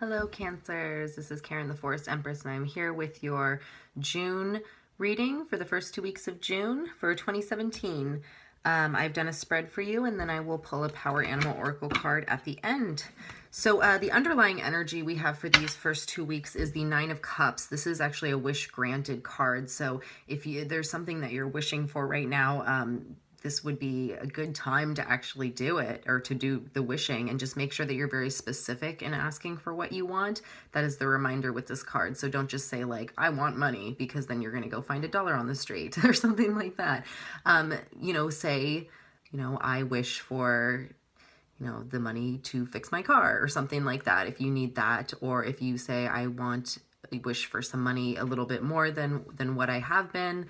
Hello, Cancers. This is Karen the Forest Empress, and I'm here with your June reading for the first 2 weeks of June for 2017. I've done a spread for you, and then I will pull a Power Animal Oracle card at the end. So the underlying energy we have for these first 2 weeks is the Nine of Cups. This is actually a wish granted card. So if there's something that you're wishing for right now, this would be a good time to actually do it, or to do the wishing, and just make sure that you're very specific in asking for what you want. That is the reminder with this card. So don't just say like, I want money, because then you're going to go find $1 on the street or something like that. Say, I wish for, the money to fix my car or something like that, if you need that. Or if you say, I wish for some money a little bit more than what I have been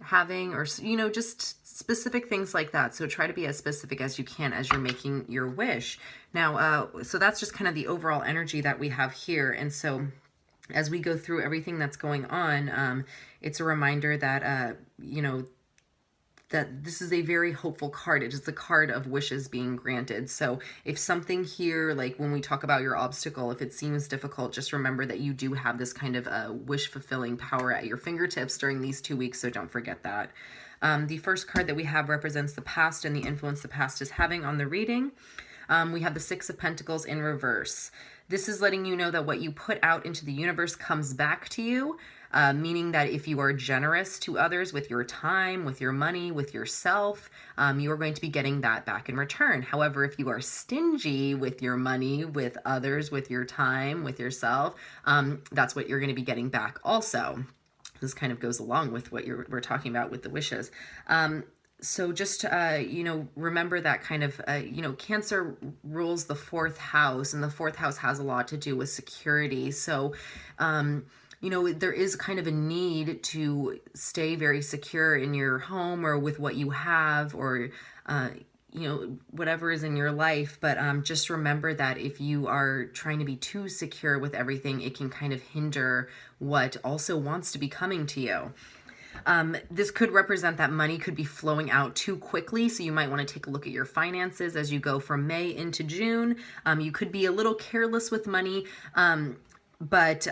having, or just specific things like that. So try to be as specific as you can as you're making your wish. Now so that's just kind of the overall energy that we have here. And so as we go through everything that's going on, it's a reminder that that this is a very hopeful card. It is the card of wishes being granted. So if something here, like when we talk about your obstacle, if it seems difficult, just remember that you do have this kind of wish fulfilling power at your fingertips during these 2 weeks. So don't forget that. The first card that we have represents the past and the influence the past is having on the reading. We have the Six of Pentacles in reverse. This is letting you know that what you put out into the universe comes back to you, meaning that if you are generous to others with your time, with your money, with yourself, you are going to be getting that back in return. However, if you are stingy with your money, with others, with your time, with yourself, that's what you're going to be getting back also. This kind of goes along with what we're talking about with the wishes. So just, remember that kind of, Cancer rules the fourth house, and the fourth house has a lot to do with security. So, there is kind of a need to stay very secure in your home or with what you have, or, whatever is in your life. But just remember that if you are trying to be too secure with everything, it can kind of hinder what also wants to be coming to you. This could represent that money could be flowing out too quickly, so you might want to take a look at your finances as you go from May into June. You could be a little careless with money, but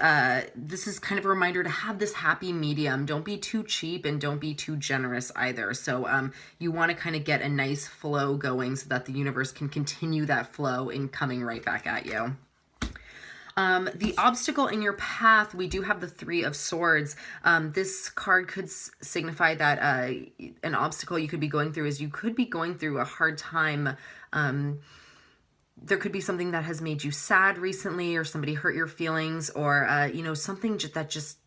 this is kind of a reminder to have this happy medium. Don't be too cheap and don't be too generous either. So you want to kind of get a nice flow going so that the universe can continue that flow in coming right back at you. The obstacle in your path, we do have the Three of Swords. This card could signify that an obstacle you could be going through is you could be going through a hard time. There could be something that has made you sad recently, or somebody hurt your feelings, or, something that just,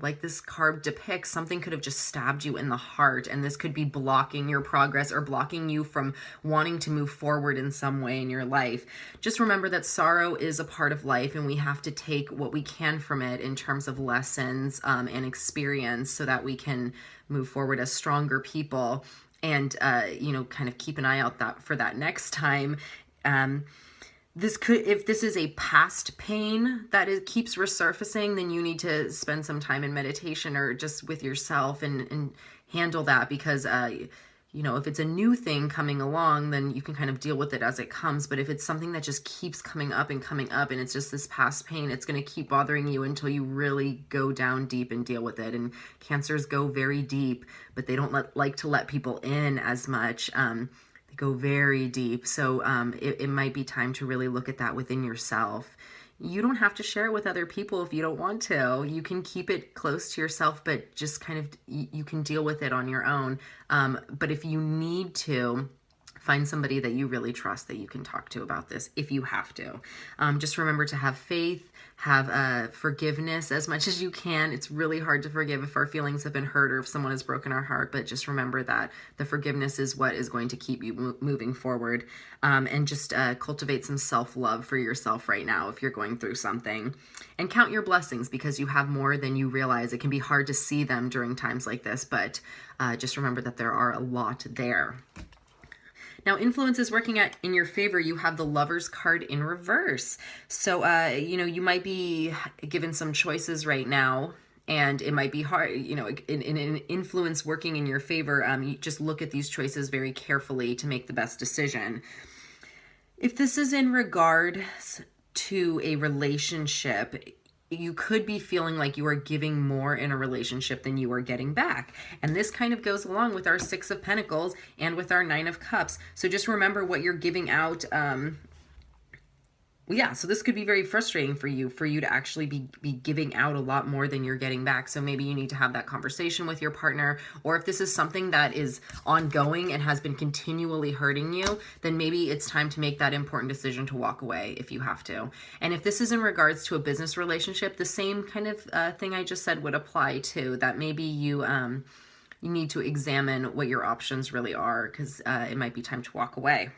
like this card depicts, something could have just stabbed you in the heart, and this could be blocking your progress or blocking you from wanting to move forward in some way in your life. Just remember that sorrow is a part of life, and we have to take what we can from it in terms of lessons and experience, so that we can move forward as stronger people, and, kind of keep an eye out for that next time. If this is a past pain that keeps resurfacing, then you need to spend some time in meditation or just with yourself and handle that, because if it's a new thing coming along, then you can kind of deal with it as it comes. But if it's something that just keeps coming up and it's just this past pain, it's going to keep bothering you until you really go down deep and deal with it. And Cancers go very deep, but they don't like to let people in as much. They go very deep. So it might be time to really look at that within yourself. You don't have to share it with other people if you don't want to. You can keep it close to yourself, but just kind of, you can deal with it on your own. But if you need to, find somebody that you really trust that you can talk to about this if you have to. Just remember to have faith, have forgiveness as much as you can. It's really hard to forgive if our feelings have been hurt or if someone has broken our heart, but just remember that the forgiveness is what is going to keep you moving forward. And just cultivate some self-love for yourself right now if you're going through something. And count your blessings, because you have more than you realize. It can be hard to see them during times like this, but just remember that there are a lot there. Now, influence is working in your favor. You have the Lovers card in reverse. So, you might be given some choices right now, and it might be hard, in an influence working in your favor. You just look at these choices very carefully to make the best decision. If this is in regards to a relationship, you could be feeling like you are giving more in a relationship than you are getting back. And this kind of goes along with our Six of Pentacles and with our Nine of Cups. So just remember what you're giving out. Yeah, so this could be very frustrating for you to actually be giving out a lot more than you're getting back. So maybe you need to have that conversation with your partner, or if this is something that is ongoing and has been continually hurting you, then maybe it's time to make that important decision to walk away if you have to. And if this is in regards to a business relationship, the same kind of thing I just said would apply too, that maybe you need to examine what your options really are, because it might be time to walk away.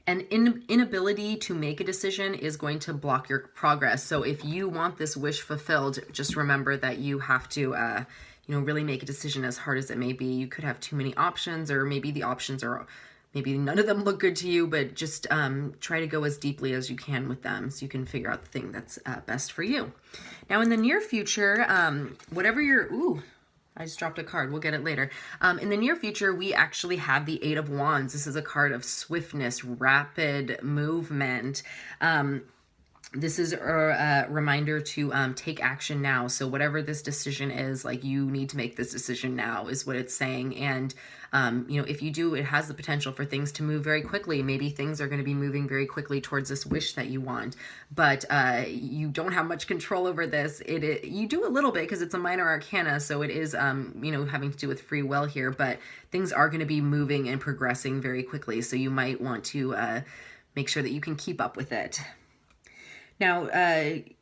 And inability to make a decision is going to block your progress. So if you want this wish fulfilled, just remember that you have to, really make a decision, as hard as it may be. You could have too many options, or maybe the options are, maybe none of them look good to you, but just try to go as deeply as you can with them so you can figure out the thing that's best for you. Now, in the near future, whatever your, I just dropped a card. We'll get it later. In the near future, we actually have the Eight of Wands. This is a card of swiftness, rapid movement. This is a reminder to take action now. So whatever this decision is, like, you need to make this decision now is what it's saying. And, if you do, it has the potential for things to move very quickly. Maybe things are going to be moving very quickly towards this wish that you want, but you don't have much control over this. You do a little bit because it's a minor arcana. So it is, having to do with free will here, but things are going to be moving and progressing very quickly. So you might want to make sure that you can keep up with it. Now,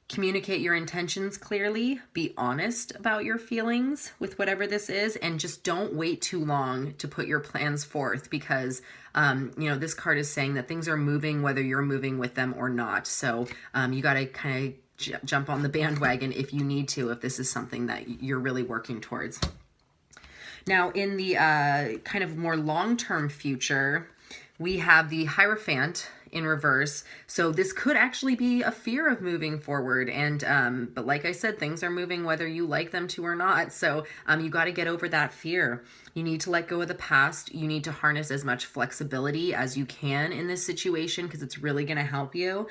communicate your intentions clearly, be honest about your feelings with whatever this is, and just don't wait too long to put your plans forth, because, this card is saying that things are moving whether you're moving with them or not. So you got to kind of jump on the bandwagon if you need to, if this is something that you're really working towards. Now, in the kind of more long-term future, we have the Hierophant in reverse. So this could actually be a fear of moving forward. And, but like I said, things are moving whether you like them to or not. So, you got to get over that fear. You need to let go of the past. You need to harness as much flexibility as you can in this situation, because it's really going to help you.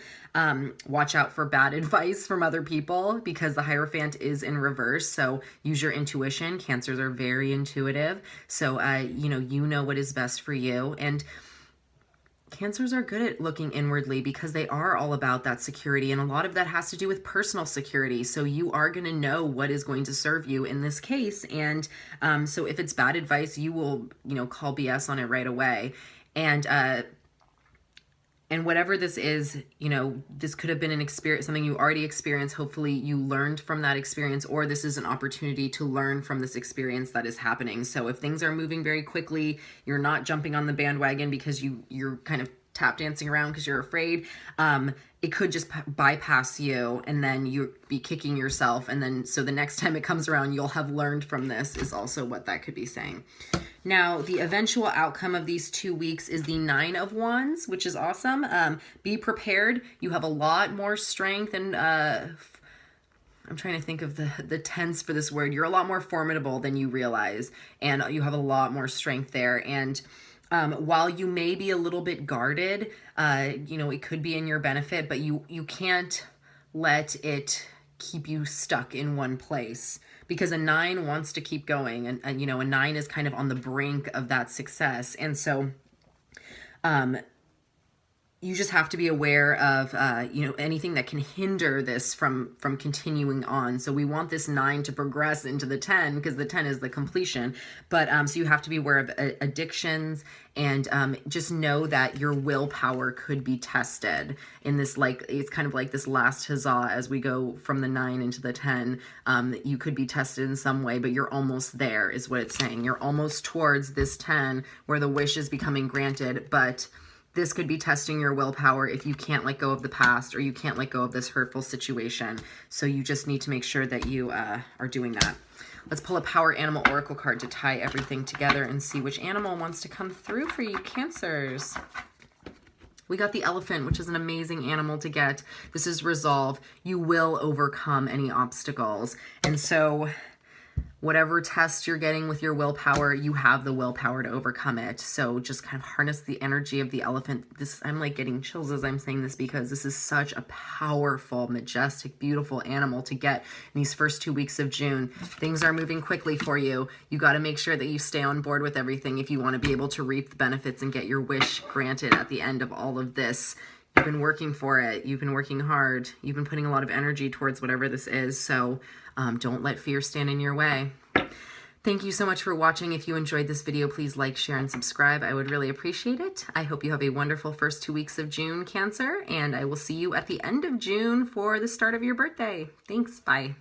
Watch out for bad advice from other people, because the Hierophant is in reverse. So use your intuition. Cancers are very intuitive. So, you know what is best for you. And Cancers are good at looking inwardly because they are all about that security, and a lot of that has to do with personal security. So you are going to know what is going to serve you in this case. And so if it's bad advice, you will, call BS on it right away. And whatever this is, this could have been an experience, something you already experienced. Hopefully you learned from that experience, or this is an opportunity to learn from this experience that is happening. So if things are moving very quickly, you're not jumping on the bandwagon because you're kind of tap dancing around because you're afraid. It could just bypass you, and then you'll be kicking yourself. And then, so the next time it comes around, you'll have learned from this, is also what that could be saying. Now, the eventual outcome of these 2 weeks is the Nine of Wands, which is awesome. Be prepared. You have a lot more strength, and I'm trying to think of the tense for this word. You're a lot more formidable than you realize, and you have a lot more strength there. And while you may be a little bit guarded, it could be in your benefit, but you can't let it keep you stuck in one place, because a 9 wants to keep going, and a 9 is kind of on the brink of that success. And so you just have to be aware of, anything that can hinder this from continuing on. So we want this 9 to progress into the 10, because the 10 is the completion. But so you have to be aware of addictions, and just know that your willpower could be tested in this, it's kind of like this last huzzah as we go from the 9 into the 10. You could be tested in some way, but you're almost there, is what it's saying. You're almost towards this 10 where the wish is becoming granted, but this could be testing your willpower if you can't let go of the past, or you can't let go of this hurtful situation. So you just need to make sure that you are doing that. Let's pull a Power Animal Oracle card to tie everything together and see which animal wants to come through for you, Cancers. We got the elephant, which is an amazing animal to get. This is resolve. You will overcome any obstacles. And so whatever test you're getting with your willpower, you have the willpower to overcome it. So just kind of harness the energy of the elephant. I'm like getting chills as I'm saying this, because this is such a powerful, majestic, beautiful animal to get in these first 2 weeks of June. Things are moving quickly for you. You got to make sure that you stay on board with everything if you want to be able to reap the benefits and get your wish granted at the end of all of this. You've been working for it. You've been working hard. You've been putting a lot of energy towards whatever this is. So don't let fear stand in your way. Thank you so much for watching. If you enjoyed this video, please like, share, and subscribe. I would really appreciate it. I hope you have a wonderful first 2 weeks of June, Cancer, and I will see you at the end of June for the start of your birthday. Thanks. Bye.